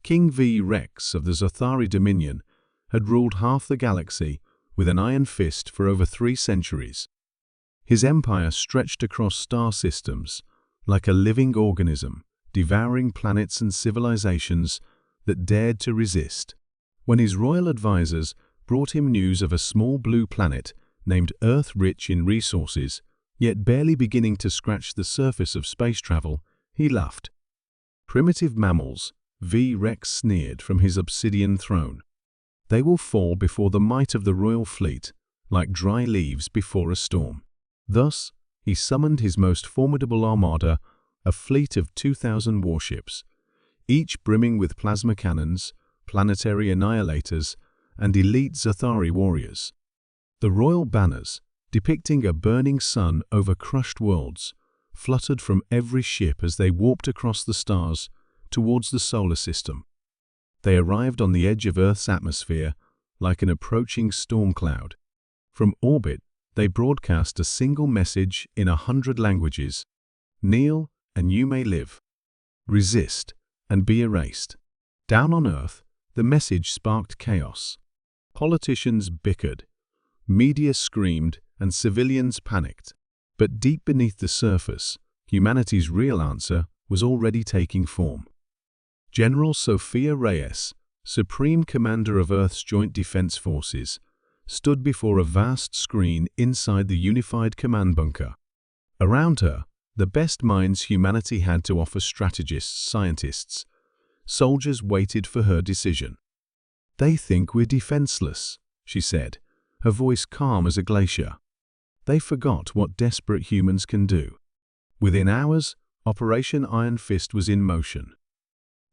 King V. Rex of the Zothari Dominion had ruled half the galaxy with an iron fist for over 3 centuries. His empire stretched across star systems like a living organism, devouring planets and civilizations that dared to resist. When his royal advisors brought him news of a small blue planet named Earth, rich in resources, yet barely beginning to scratch the surface of space travel, he laughed. "Primitive mammals," V. Rex sneered from his obsidian throne. "They will fall before the might of the royal fleet, like dry leaves before a storm." Thus, he summoned his most formidable armada, a fleet of 2,000 warships, each brimming with plasma cannons, planetary annihilators, and elite Zothari warriors. The royal banners, depicting a burning sun over crushed worlds, fluttered from every ship as they warped across the stars towards the solar system. They arrived on the edge of Earth's atmosphere like an approaching storm cloud. From orbit, they broadcast a single message in 100 languages: "Kneel, and you may live. Resist, and be erased." Down on Earth, the message sparked chaos. Politicians bickered, media screamed, and civilians panicked. But deep beneath the surface, humanity's real answer was already taking form. General Sophia Reyes, Supreme Commander of Earth's Joint Defense Forces, stood before a vast screen inside the unified command bunker. Around her, the best minds humanity had to offer: strategists, scientists. Soldiers waited for her decision. "They think we're defenseless," she said, her voice calm as a glacier. They forgot what desperate humans can do. Within hours, Operation Iron Fist was in motion.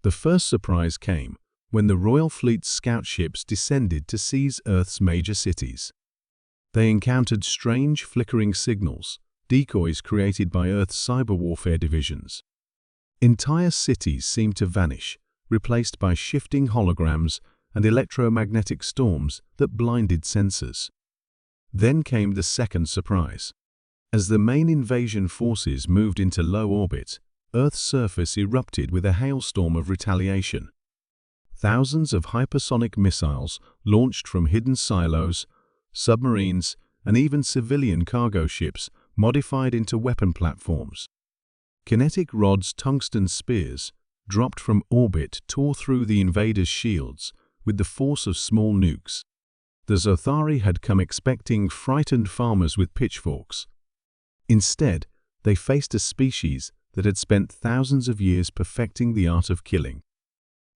The first surprise came when the Royal Fleet's scout ships descended to seize Earth's major cities. They encountered strange, flickering signals, decoys created by Earth's cyber warfare divisions. Entire cities seemed to vanish, replaced by shifting holograms and electromagnetic storms that blinded sensors. Then came the second surprise. As the main invasion forces moved into low orbit, Earth's surface erupted with a hailstorm of retaliation. Thousands of hypersonic missiles launched from hidden silos, submarines, and even civilian cargo ships modified into weapon platforms. Kinetic rods, tungsten spears, dropped from orbit, tore through the invaders' shields with the force of small nukes. The Zothari had come expecting frightened farmers with pitchforks. Instead, they faced a species that had spent thousands of years perfecting the art of killing.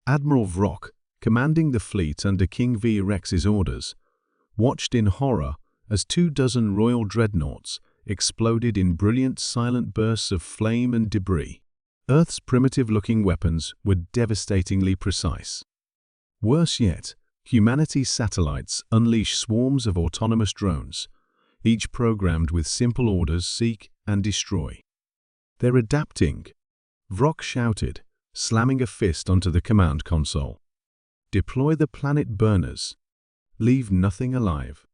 Admiral Vrock, commanding the fleet under King V. Rex's orders, watched in horror as 24 royal dreadnoughts exploded in brilliant, silent bursts of flame and debris. Earth's primitive-looking weapons were devastatingly precise. Worse yet, humanity's satellites unleash swarms of autonomous drones, each programmed with simple orders: seek and destroy. "They're adapting," Vrock shouted, slamming a fist onto the command console. "Deploy the planet burners. Leave nothing alive."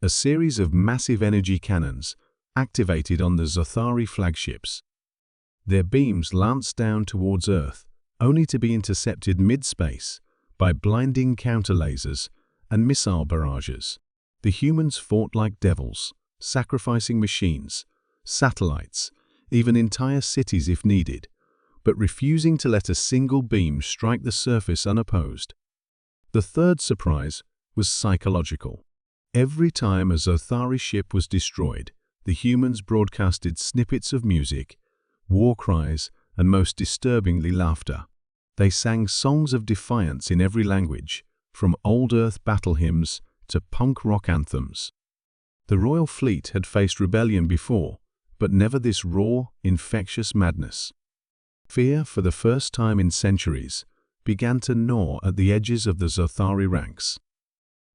A series of massive energy cannons activated on the Zothari flagships. Their beams lanced down towards Earth, only to be intercepted mid-space by blinding counterlasers and missile barrages. The humans fought like devils, sacrificing machines, satellites, even entire cities if needed, but refusing to let a single beam strike the surface unopposed. The third surprise was psychological. Every time a Zothari ship was destroyed, the humans broadcasted snippets of music, war cries, and most disturbingly laughter. They sang songs of defiance in every language, from old Earth battle hymns to punk rock anthems. The Royal Fleet had faced rebellion before, but never this raw, infectious madness. Fear, for the first time in centuries, began to gnaw at the edges of the Zothari ranks.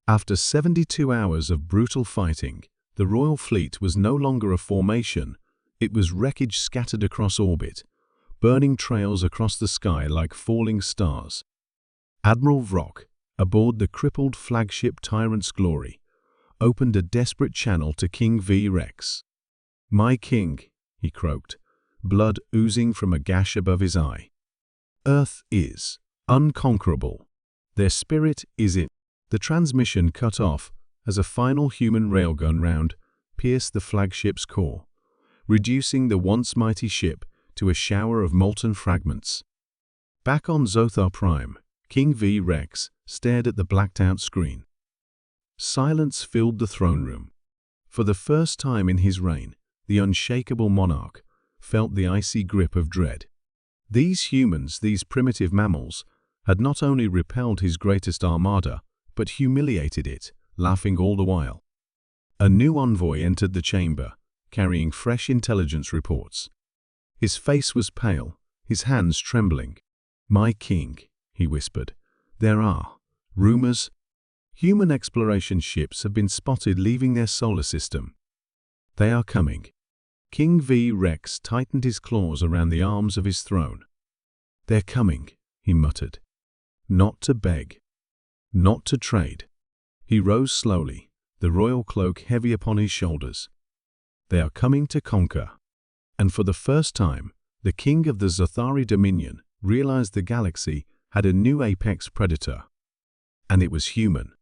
After 72 hours of brutal fighting, the Royal Fleet was no longer a formation, it was wreckage scattered across orbit, burning trails across the sky like falling stars. Admiral Vrock, aboard the crippled flagship Tyrant's Glory, opened a desperate channel to King V. Rex. "My king," he croaked, blood oozing from a gash above his eye. "Earth is, unconquerable. Their spirit is it. The transmission cut off as a final human railgun round pierced the flagship's core, reducing the once mighty ship to a shower of molten fragments. Back on Zothar Prime, King V-Rex stared at the blacked-out screen. Silence filled the throne room. For the first time in his reign, the unshakable monarch felt the icy grip of dread. These humans, these primitive mammals, had not only repelled his greatest armada, but humiliated it, laughing all the while. A new envoy entered the chamber, carrying fresh intelligence reports. His face was pale, his hands trembling. "My king," he whispered, "there are rumors. Human exploration ships have been spotted leaving their solar system. They are coming." King V-Rex tightened his claws around the arms of his throne. "They're coming," he muttered. "Not to beg. Not to trade." He rose slowly, the royal cloak heavy upon his shoulders. "They are coming to conquer." And for the first time, the king of the Zothari Dominion realized the galaxy had a new apex predator. And it was human.